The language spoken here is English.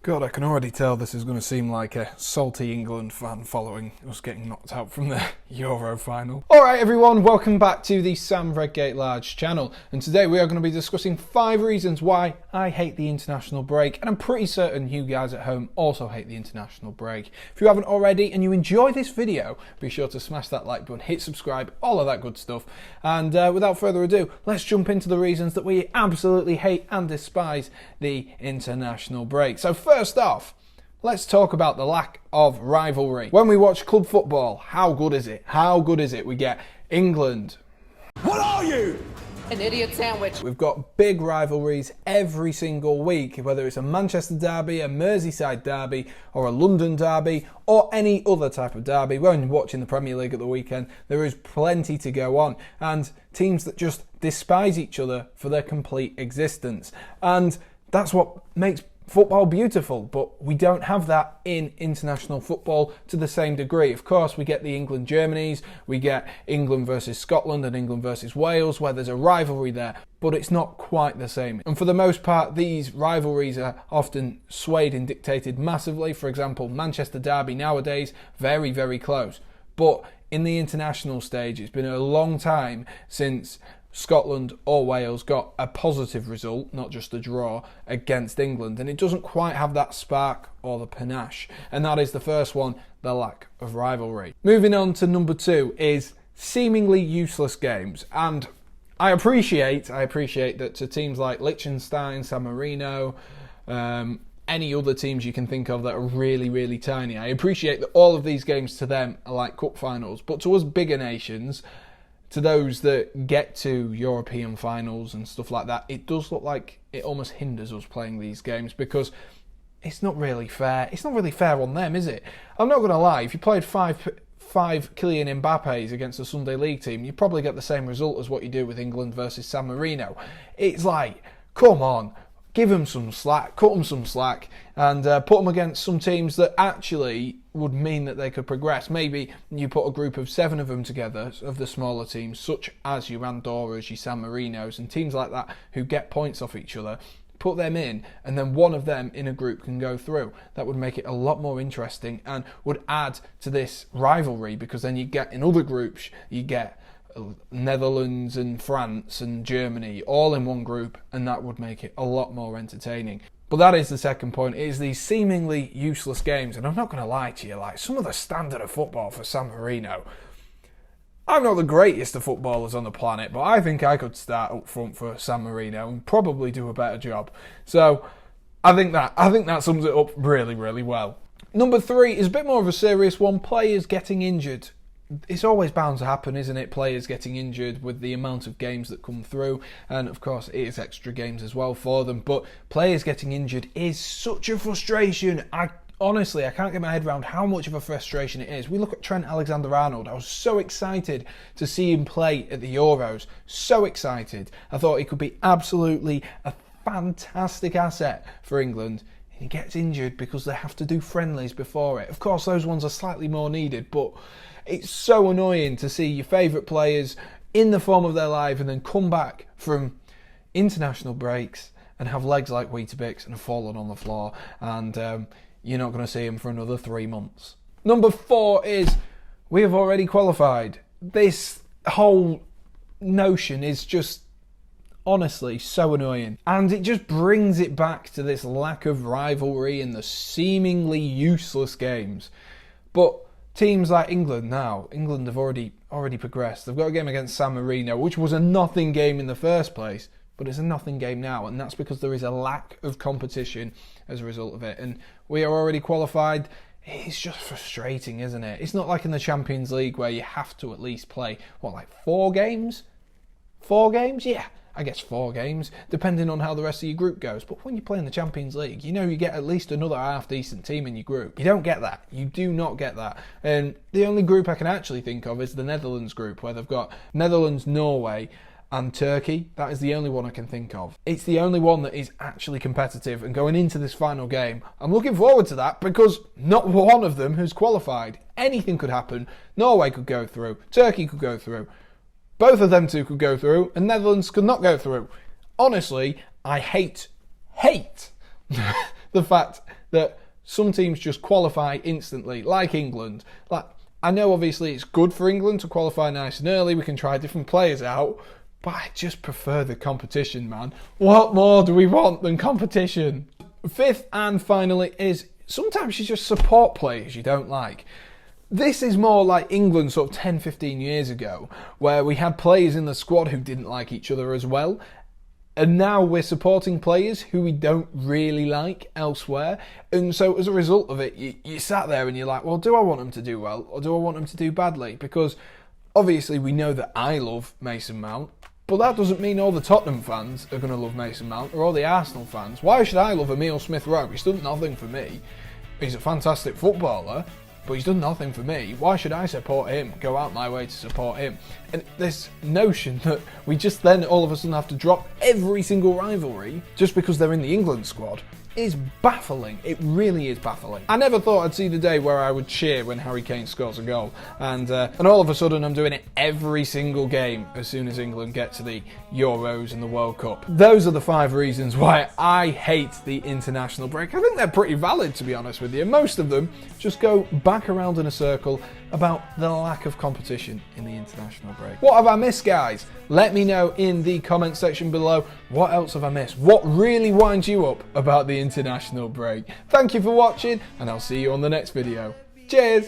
God, I can already tell this is going to seem like a salty England fan following us getting knocked out from the Euro final. Alright everyone, welcome back to the Sam Redgate-Large channel, and today we are going to be discussing 5 reasons why I hate the international break, and I'm pretty certain you guys at home also hate the international break. If you haven't already and you enjoy this video, be sure to smash that like button, hit subscribe, all of that good stuff, and without further ado, let's jump into the reasons that we absolutely hate and despise the international break. So first off, let's talk about the lack of rivalry. When we watch club football, how good is it? How good is it? We get England. What are you? An idiot sandwich. We've got big rivalries every single week, whether it's a Manchester derby, a Merseyside derby, or a London derby, or any other type of derby. When watching the Premier League at the weekend, there is plenty to go on, and teams that just despise each other for their complete existence. And that's what makes football beautiful, but we don't have that in international football to the same degree. Of course, we get the England-Germanys, we get England versus Scotland and England versus Wales, where there's a rivalry there, but it's not quite the same. And for the most part, these rivalries are often swayed and dictated massively. For example, Manchester derby nowadays, very, very close. But in the international stage, it's been a long time since Scotland or Wales got a positive result, not just a draw, against England, and it doesn't quite have that spark or the panache. And that is the first one, the lack of rivalry. Moving on to number 2 is seemingly useless games, and I appreciate that to teams like Liechtenstein, San Marino, any other teams you can think of that are really, really tiny, I appreciate that all of these games to them are like cup finals, but to us bigger nations, to those that get to European finals and stuff like that, it does look like it almost hinders us playing these games because it's not really fair. It's not really fair on them, is it? I'm not going to lie, if you played five Kylian Mbappes against a Sunday League team, you probably get the same result as what you do with England versus San Marino. It's like, come on, give them some slack, cut them some slack, and put them against some teams that actually would mean that they could progress. Maybe you put a group of 7 of them together, of the smaller teams, such as your Andorras, your San Marinos, and teams like that who get points off each other, put them in, and then one of them in a group can go through. That would make it a lot more interesting and would add to this rivalry, because then you get in other groups, you get Netherlands and France and Germany all in one group, and that would make it a lot more entertaining. But that is the second point, is these seemingly useless games. And I'm not going to lie to you, like some of the standard of football for San Marino, I'm not the greatest of footballers on the planet, but I think I could start up front for San Marino and probably do a better job. So I think that sums it up really, really well. Number 3 is a bit more of a serious one, players getting injured. It's always bound to happen, isn't it? Players getting injured with the amount of games that come through, and of course it is extra games as well for them, but players getting injured is such a frustration. Honestly, I can't get my head around how much of a frustration it is. We look at Trent Alexander-Arnold. I was so excited to see him play at the Euros. So excited. I thought he could be absolutely a fantastic asset for England. He gets injured because they have to do friendlies before it. Of course, those ones are slightly more needed, but it's so annoying to see your favourite players in the form of their life and then come back from international breaks and have legs like Weetabix and have fallen on the floor, and you're not going to see them for another 3 months. Number 4 is we have already qualified. This whole notion is just honestly so annoying, and it just brings it back to this lack of rivalry and the seemingly useless games. But teams like England now, England have already progressed. They've got a game against San Marino, which was a nothing game in the first place, but it's a nothing game now, and that's because there is a lack of competition as a result of it. And we are already qualified. It's just frustrating, isn't it? It's not like in the Champions League where you have to at least play, like 4 games? 4 games? Yeah, I guess 4 games, depending on how the rest of your group goes. But when you play in the Champions League, you know you get at least another half-decent team in your group. You don't get that. You do not get that. And the only group I can actually think of is the Netherlands group, where they've got Netherlands, Norway, and Turkey. That is the only one I can think of. It's the only one that is actually competitive, and going into this final game, I'm looking forward to that because not one of them has qualified. Anything could happen. Norway could go through. Turkey could go through. Both of them two could go through, and Netherlands could not go through. Honestly, I hate the fact that some teams just qualify instantly, like England. Like, I know obviously it's good for England to qualify nice and early, we can try different players out, but I just prefer the competition, man. What more do we want than competition? Fifth and finally is sometimes you just support players you don't like. This is more like England sort of 10, 15 years ago, where we had players in the squad who didn't like each other as well. And now we're supporting players who we don't really like elsewhere. And so as a result of it, you sat there and you're like, well, do I want them to do well or do I want them to do badly? Because obviously we know that I love Mason Mount, but that doesn't mean all the Tottenham fans are going to love Mason Mount or all the Arsenal fans. Why should I love Emile Smith-Rowe? He's done nothing for me. He's a fantastic footballer, but he's done nothing for me. Why should I support him? Go out my way to support him. And this notion that we just then all of a sudden have to drop every single rivalry just because they're in the England squad is baffling. It really is baffling. I never thought I'd see the day where I would cheer when Harry Kane scores a goal. And all of a sudden I'm doing it every single game as soon as England get to the Euros and the World Cup. Those are the 5 reasons why I hate the international break. I think they're pretty valid, to be honest with you. Most of them just go back around in a circle about the lack of competition in the international break. What have I missed, guys? Let me know in the comment section below. What else have I missed? What really winds you up about the international break? Thank you for watching, and I'll see you on the next video. Cheers!